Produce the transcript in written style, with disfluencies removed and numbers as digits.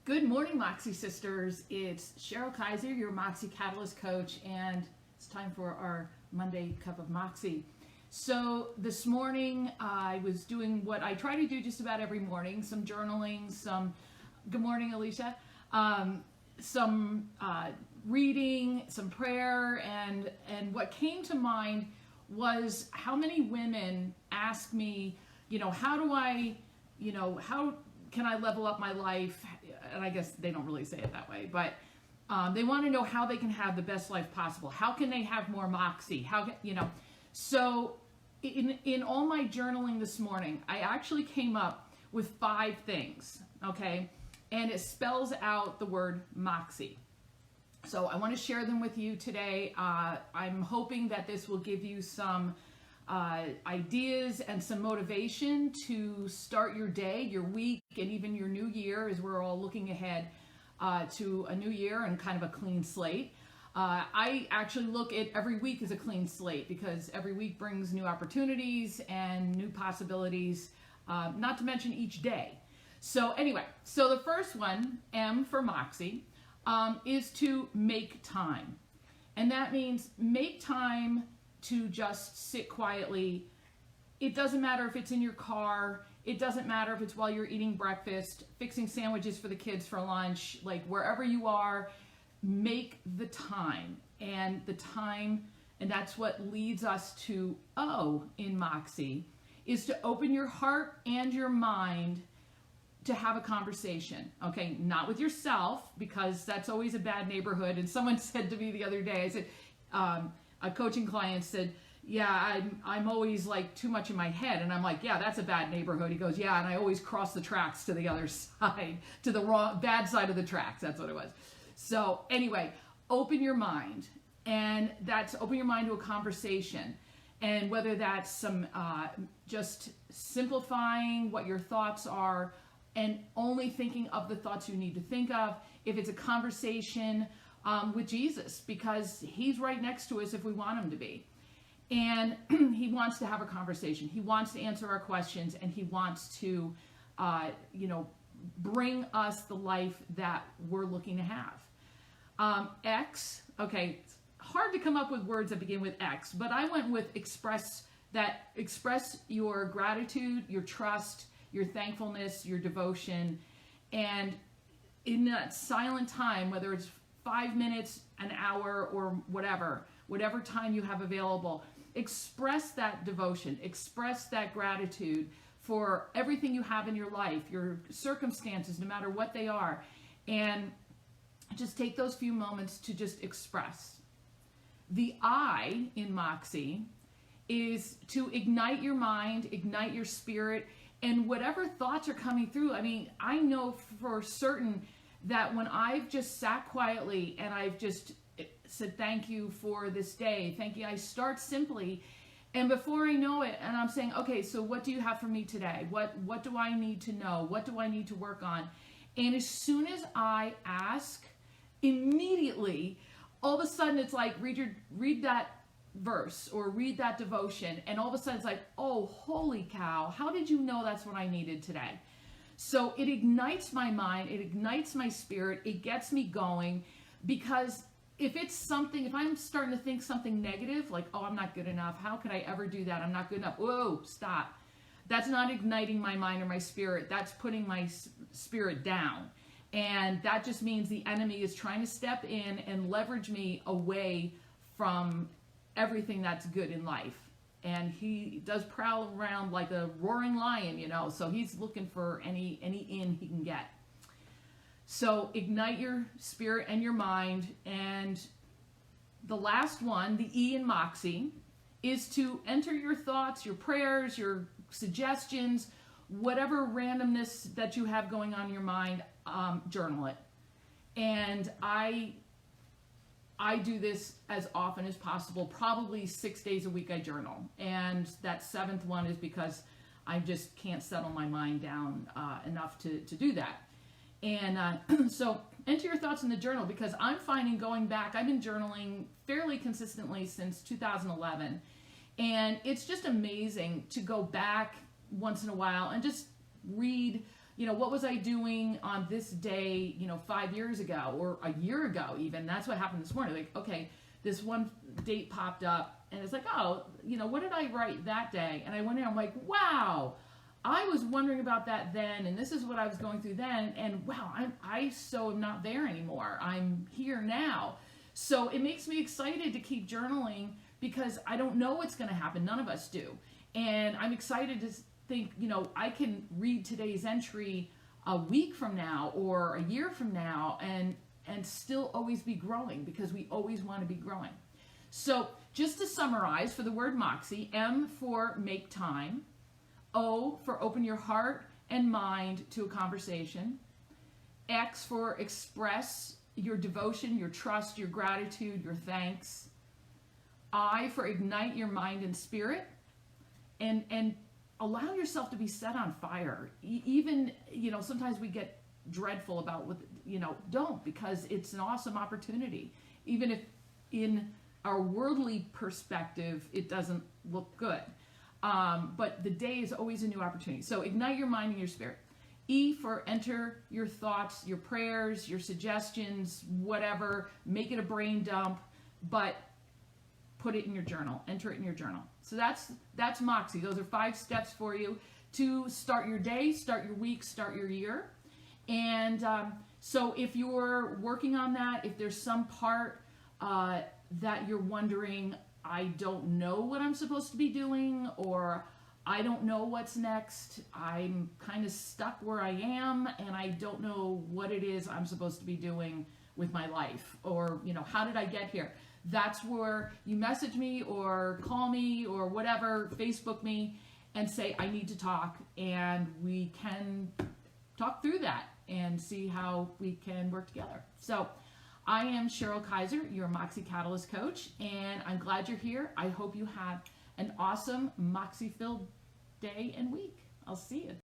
Good morning, Moxie sisters. It's Cheryl Kaiser, your Moxie Catalyst coach, and it's time for our Monday Cup of Moxie. So this morning I was doing what I try to do just about every morning, some journaling, good morning, Alicia, some reading, some prayer, and what came to mind was how many women ask me, how can I level up my life? And I guess they don't really say it that way, but they want to know how they can have the best life possible. How can they have more moxie? So in all my journaling this morning, I actually came up with 5 things, okay? And it spells out the word moxie. So I want to share them with you today. I'm hoping that this will give you some ideas and some motivation to start your day, your week, and even your new year, as we're all looking ahead to a new year and kind of a clean slate. I actually look at every week as a clean slate because every week brings new opportunities and new possibilities, not to mention each day. So anyway, so the first one, M for Moxie, is to make time. And that means make time to just sit quietly. It doesn't matter if it's in your car. It doesn't matter if it's while you're eating breakfast, fixing sandwiches for the kids for lunch, like wherever you are, make the time. And that's what leads us to O in Moxie, is to open your heart and your mind to have a conversation, okay? Not with yourself, because that's always a bad neighborhood. And someone said to me the other day, I said, a coaching client said, yeah, I'm always like too much in my head. And I'm like, yeah, that's a bad neighborhood. He goes, yeah, and I always cross the tracks to the other side, to the bad side of the tracks. That's what it was. So anyway, open your mind. And that's open your mind to a conversation. And whether that's some just simplifying what your thoughts are and only thinking of the thoughts you need to think of. If it's a conversation with Jesus, because he's right next to us if we want him to be. And he wants to have a conversation. He wants to answer our questions, and he wants to, bring us the life that we're looking to have. X, okay, it's hard to come up with words that begin with X, but I went with express your gratitude, your trust, your thankfulness, your devotion, and in that silent time, whether it's 5 minutes, an hour, or whatever time you have available, express that devotion, express that gratitude for everything you have in your life, your circumstances, no matter what they are, and just take those few moments to just express. The I in Moxie is to ignite your mind, ignite your spirit, and whatever thoughts are coming through. I mean, I know for certain that when I've just sat quietly and I've just said thank you for this day, thank you, I start simply, and before I know it, and I'm saying, okay, so what do you have for me today? What do I need to know? What do I need to work on? And as soon as I ask, immediately, all of a sudden it's like, read that verse or read that devotion, and all of a sudden it's like, oh, holy cow, how did you know that's what I needed today? So it ignites my mind, it ignites my spirit, it gets me going, because if I'm starting to think something negative, like, oh, I'm not good enough, how could I ever do that? I'm not good enough. Whoa, stop. That's not igniting my mind or my spirit. That's putting my spirit down. And that just means the enemy is trying to step in and leverage me away from everything that's good in life. And he does prowl around like a roaring lion, so he's looking for any in he can get. So ignite your spirit and your mind. And the last one, the E in Moxie, is to enter your thoughts, your prayers, your suggestions, whatever randomness that you have going on in your mind, journal it. And I do this as often as possible, probably 6 days a week I journal. And that 7th one is because I just can't settle my mind down enough to do that. And so enter your thoughts in the journal, because I'm finding going back, I've been journaling fairly consistently since 2011. And it's just amazing to go back once in a while and just read what was I doing on this day, 5 years ago or a year ago even? That's what happened this morning. Like, okay, this one date popped up and it's like, oh, what did I write that day? And I went in, I'm like, wow, I was wondering about that then, and this is what I was going through then, and wow, I so am not there anymore. I'm here now. So it makes me excited to keep journaling because I don't know what's going to happen. None of us do. And I'm excited to think, I can read today's entry a week from now or a year from now and still always be growing, because we always want to be growing. So just to summarize, for the word Moxie, M for make time, O for open your heart and mind to a conversation, X for express your devotion, your trust, your gratitude, your thanks, I for ignite your mind and spirit, and allow yourself to be set on fire. Even, sometimes we get dreadful about what, don't, because it's an awesome opportunity. Even if in our worldly perspective, it doesn't look good. But the day is always a new opportunity. So ignite your mind and your spirit. E for enter your thoughts, your prayers, your suggestions, whatever. Make it a brain dump, but put it in your journal. Enter it in your journal. So that's Moxie. Those are 5 steps for you to start your day, start your week, start your year. And so if you're working on that, if there's some part that you're wondering, I don't know what I'm supposed to be doing, or I don't know what's next, I'm kind of stuck where I am and I don't know what it is I'm supposed to be doing with my life, or how did I get here? That's where you message me or call me or whatever, Facebook me and say I need to talk, and we can talk through that and see how we can work together. So I am Cheryl Kaiser, your Moxie Catalyst coach, and I'm glad you're here. I hope you have an awesome Moxie-filled day and week. I'll see you.